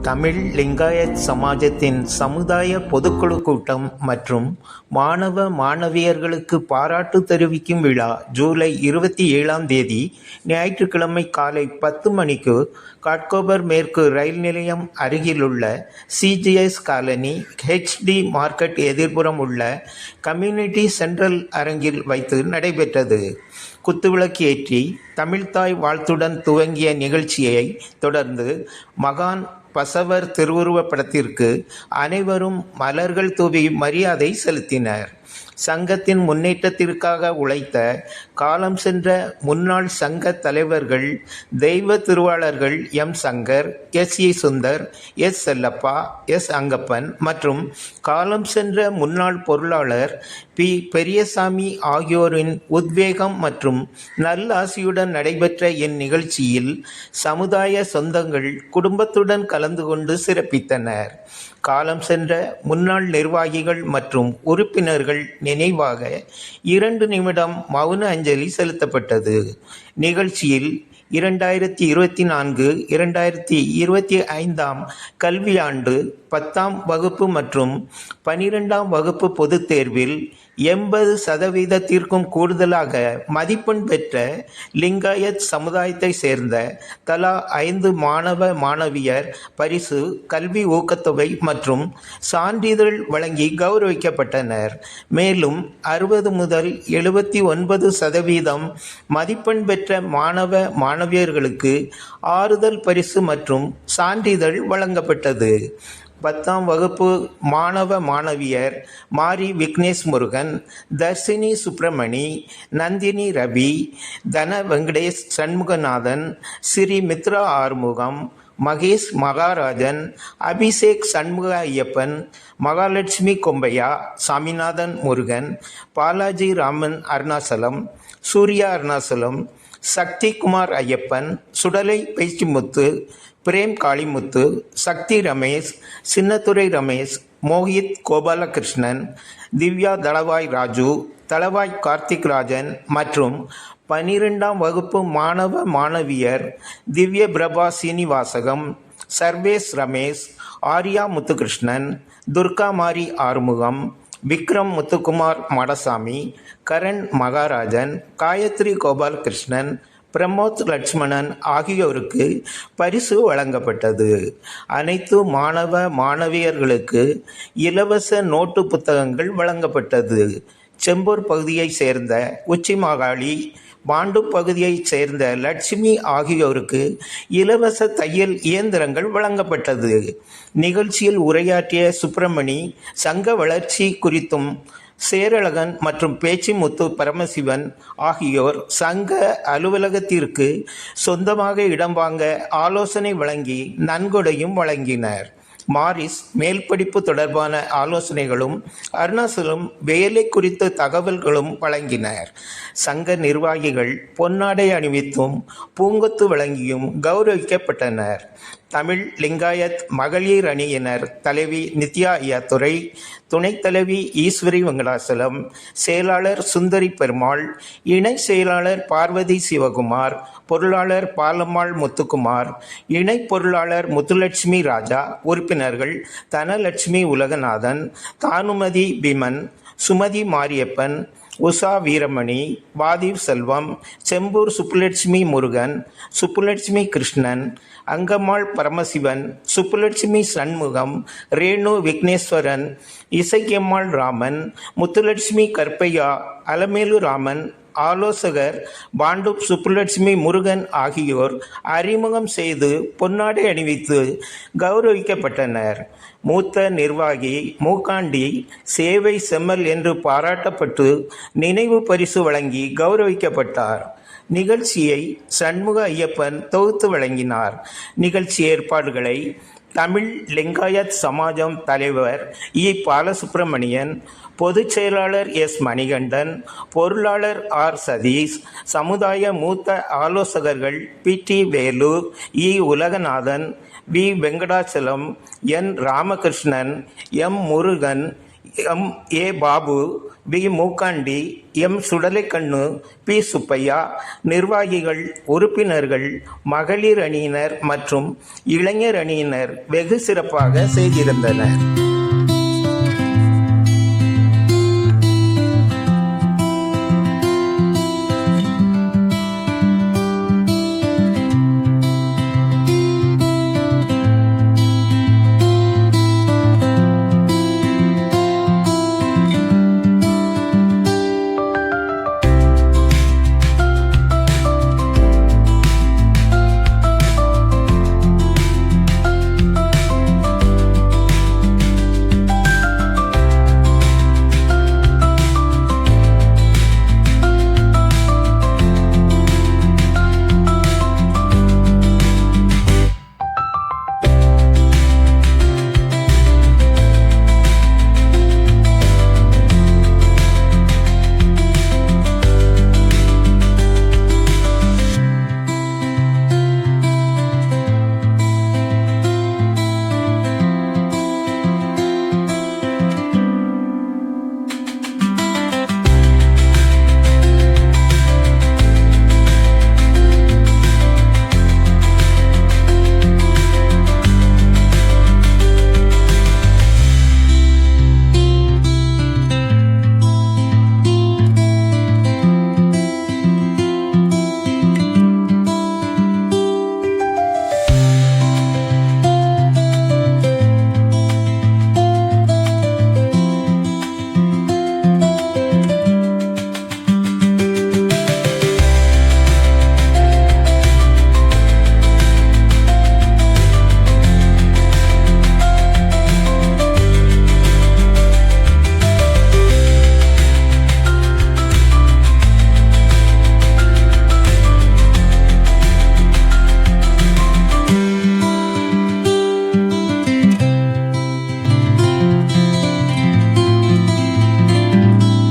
தமிழ் லிங்காயத் சமாஜத்தின் சமுதாய பொதுக்குழு கூட்டம் மற்றும் மாணவ மாணவியர்களுக்கு பாராட்டு தெரிவிக்கும் விழா ஜூலை 27ஆம் தேதி ஞாயிற்றுக்கிழமை காலை 10 மணிக்கு காட்கோபர் மேற்கு ரயில் நிலையம் அருகிலுள்ள சிஜிஎஸ் காலனி ஹெச்டி மார்க்கெட் எதிர்ப்புறம் உள்ள கம்யூனிட்டி சென்ட்ரல் அரங்கில் வைத்து நடைபெற்றது. குத்துவிளக்கு ஏற்றி தமிழ்த்தாய் வாழ்த்துடன் துவங்கிய நிகழ்ச்சியை தொடர்ந்து மகான் பசவர் திருவுருவப் படத்திற்கு அனைவரும் மலர்கள் தூவி மரியாதை செலுத்தினர். சங்கத்தின் முன்னேற்றத்திற்காக உழைத்த காலம் சென்ற முன்னாள் சங்க தலைவர்கள் தெய்வ திருவாளர்கள் M Shankar, S Sundar, S Chellappa, S Angappan மற்றும் காலம் சென்ற முன்னாள் பொருளாளர் பி பெரியசாமி ஆகியோரின் உத்வேகம் மற்றும் நல்லாசியுடன் நடைபெற்ற இந்நிகழ்ச்சியில் சமுதாய சொந்தங்கள் குடும்பத்துடன் கலந்து கொண்டு சிறப்பித்தனர். காலம் சென்ற முன்னாள் நிர்வாகிகள் மற்றும் உறுப்பினர்கள் நினைவாக 2 நிமிடம் மௌன அஞ்சலி செலுத்தப்பட்டது. நிகழ்ச்சியில் 2024-2025 கல்வியாண்டு 10ஆம் வகுப்பு மற்றும் 12ஆம் வகுப்பு பொதுத் தேர்வில் 80% கூடுதலாக மதிப்பெண் பெற்ற லிங்காயத் சமுதாயத்தை சேர்ந்த தலா 5 மாணவ மாணவியர் பரிசு, கல்வி ஊக்கத்தொகை மற்றும் சான்றிதழ் வழங்கி கௌரவிக்கப்பட்டனர். மேலும் 60 முதல் 79% மதிப்பெண் பெற்ற மாணவ மாணவியர்களுக்கு ஆறுதல் பரிசு மற்றும் சான்றிதழ் வழங்கப்பட்டது. 10ஆம் வகுப்பு மாணவ மாணவியர் மாரி விக்னேஷ் முருகன், தர்ஷினி சுப்பிரமணி, நந்தினி ரவி, தன வெங்கடேஷ் சண்முகநாதன், ஸ்ரீ மித்ரா ஆறுமுகம், மகேஷ் மகாராஜன், அபிஷேக் சண்முக ஐயப்பன், மகாலட்சுமி கொம்பையா, சாமிநாதன் முருகன், பாலாஜி ராமன் அருணாசலம், சூர்யா அருணாசலம், சக்தி குமார் ஐயப்பன், சுடலை பேச்சிமுத்து, பிரேம் காளிமுத்து, சக்தி ரமேஷ், சின்னத்துரை ரமேஷ், மோஹித் கோபாலகிருஷ்ணன், திவ்யா தளவாய் ராஜு, தளவாய் கார்த்திக் ராஜன் மற்றும் 12ஆம் வகுப்பு மாணவ மாணவியர் திவ்ய பிரபா சீனிவாசகம், சர்வேஸ் ரமேஷ், ஆர்யா முத்துகிருஷ்ணன், துர்கா மாரி ஆறுமுகம், விக்ரம் முத்துக்குமார் மடசாமி, கரண் மகாராஜன், காயத்ரி கோபாலகிருஷ்ணன், பிரமோத் லட்சுமணன் ஆகியோருக்கு பரிசு வழங்கப்பட்டது. அனைத்து மாணவ மாணவியர்களுக்கு இலவச நோட்டு புத்தகங்கள் வழங்கப்பட்டது. செம்பூர் பகுதியைச் சேர்ந்த உச்சிமாகாளி, பாண்டு பகுதியைச் சேர்ந்த லட்சுமி ஆகியோருக்கு இலவச தையல் இயந்திரங்கள் வழங்கப்பட்டது. நிகழ்ச்சியில் உரையாற்றிய சுப்பிரமணி சங்க வளர்ச்சி குறித்தும் சேரழகன் மற்றும் பேச்சிமுத்து பரமசிவன் ஆகியோர் சங்க அலுவலகத்திற்கு சொந்தமாக இடம் வாங்க ஆலோசனை வழங்கி நன்கொடையும் வழங்கினர். மாரிஸ் மேல்படிப்பு தொடர்பான ஆலோசனைகளும் அருணாசலம் வேலை குறித்த தகவல்களும் வழங்கினர். சங்க நிர்வாகிகள் பொன்னாடை அணிவித்தும் பூங்கொத்து வழங்கியும் கௌரவிக்கப்பட்டனர். தமிழ் லிங்காயத் மகளிர் அணியினர் தலைவி நித்யா ஐயாத்துரை, துணைத் தலைவி ஈஸ்வரி வெங்கடாசலம், செயலாளர் சுந்தரி பெருமாள், இணை செயலாளர் பார்வதி சிவகுமார், பொருளாளர் பாலம்மாள் முத்துக்குமார், இணை பொருளாளர் முத்துலட்சுமி ராஜா, உறுப்பினர்கள் தனலட்சுமி உலகநாதன், தானுமதி பீமன், சுமதி மாரியப்பன், உஷா வீரமணி, வாதீவ் செல்வம், செம்பூர் சுப்புலட்சுமி முருகன், சுப்புலட்சுமி கிருஷ்ணன், அங்கம்மாள் பரமசிவன், சுப்புலட்சுமி சண்முகம், ரேணு விக்னேஸ்வரன், இசையம்மாள் ராமன், முத்துலட்சுமி கற்பையா, அலமேலு ராமன், ஆலோசகர் பாண்டு சுப்புலட்சுமி முருகன் ஆகியோர் அறிமுகம் செய்து பொன்னாடை அணிவித்து கௌரவிக்கப்பட்டனர். மூத்த நிர்வாகி மூக்காண்டி சேவை செம்மல் என்று பாராட்டப்பட்டு நினைவு பரிசு வழங்கி கௌரவிக்கப்பட்டார். நிகழ்ச்சியை சண்முக ஐயப்பன் தொகுத்து வழங்கினார். நிகழ்ச்சி ஏற்பாடுகளை தமிழ் லிங்காயத் சமாஜம் தலைவர் இ பாலசுப்பிரமணியன், பொதுச் செயலாளர் எஸ் மணிகண்டன், பொருளாளர் ஆர் சதீஷ், சமுதாய மூத்த ஆலோசகர்கள் P T Velu, E Ulaganathan, V Venkatachalam, N Ramakrishnan, M Murugan, M A Babu, V Mookandi, M Sudalaikannu, P Subbaiah, நிர்வாகிகள், உறுப்பினர்கள், மகளிர் அணியினர் மற்றும் இளைஞர் அணியினர் வெகு சிறப்பாக செய்திருந்தனர்.